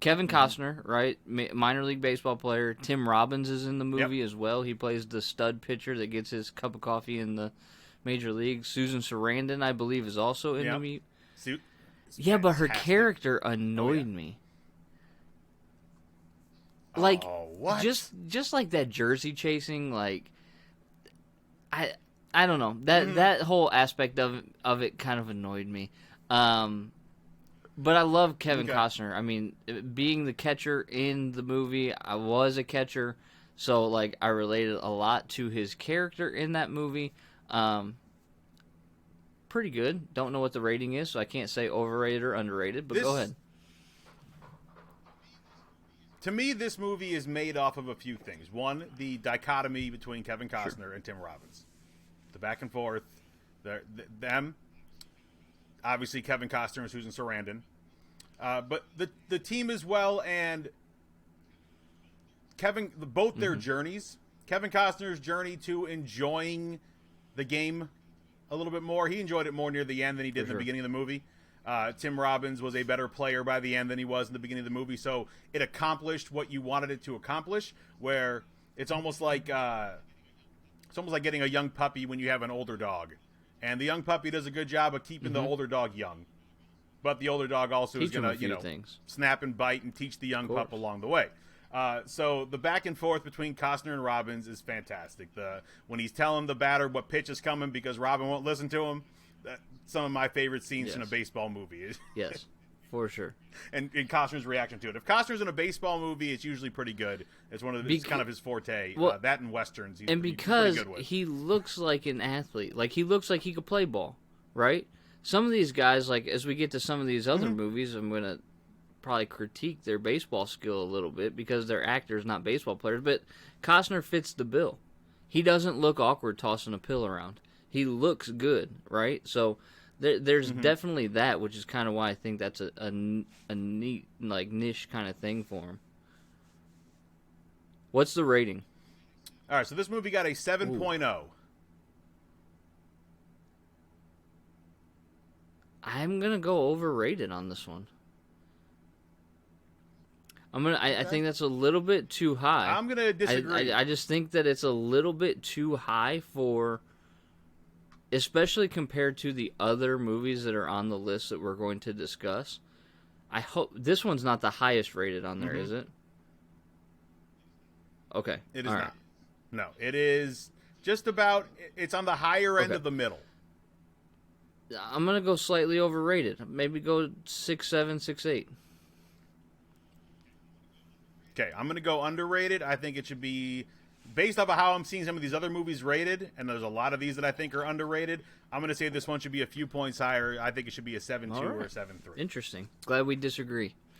Kevin Costner, right? Minor league baseball player. Tim Robbins is in the Yep. movie as well. He plays the stud pitcher that gets his cup of coffee in the major league. Susan Sarandon, I believe, is also in the Yep. movie. Suit. It's Yeah, but her fantastic. character Oh yeah. annoyed me. Like, Oh, what? just like that jersey chasing, like I I don't know that Mm-hmm. that whole aspect of it kind of annoyed me. But I love Kevin Okay. Costner. I mean, being the catcher in the movie, I was a catcher, so like I related a lot to his character in that movie. Um, Pretty good. Don't know what the rating is, so I can't say overrated or underrated. But go This ahead. To me, this movie is made off of a few things. One, the dichotomy between Kevin Sure. Costner and Tim Robbins, the back and forth, them. Obviously, Kevin Costner and Susan Sarandon, but the team as well, and both their journeys. Kevin Costner's journey to enjoying the game a little bit more. He enjoyed it more near the end than he did For in the sure. beginning of the movie. Tim Robbins was a better player by the end than he was in the beginning of the movie, so it accomplished what you wanted it to accomplish. Where it's almost like getting a young puppy when you have an older dog, and the young puppy does a good job of keeping the older dog young, but the older dog also is Teach him going a to few things. snap and bite and teach the young Of pup course. along the way. So the back and forth between Costner and Robbins is fantastic. When he's telling the batter what pitch is coming because Robin won't listen to him, some of my favorite scenes in a Yes. baseball movie is Yes, for sure. and Costner's reaction to it. If Costner's in a baseball movie, it's usually pretty good. It's kind of his forte. Well, that and westerns, he's And pretty because good with. he looks like an athlete, like he looks like he could play ball, right? Some of these guys, like as we get to some of these other movies, I'm gonna probably critique their baseball skill a little bit because they're actors, not baseball players. But Costner fits the bill. He doesn't look awkward tossing a pill around. He looks good, right? So there's definitely that, which is kind of why I think that's a neat, like, niche kind of thing for him. What's the rating? All right, so this movie got a 7.0. I'm gonna go overrated on this one. I think that's a little bit too high. I'm gonna disagree. I just think that it's a little bit too high for, especially compared to the other movies that are on the list that we're going to discuss. I hope this one's not the highest rated on there, is it? Okay. It is all not. right. No, it is just about. It's on the higher end Okay. of the middle. I'm gonna go slightly overrated. Maybe go 6.7, 6.8. Okay, I'm gonna go underrated. I think it should be based off of how I'm seeing some of these other movies rated, and there's a lot of these that I think are underrated. I'm gonna say this one should be a few points higher. I think it should be a 7.2 All or a right. 7.3. Interesting. Glad we disagree.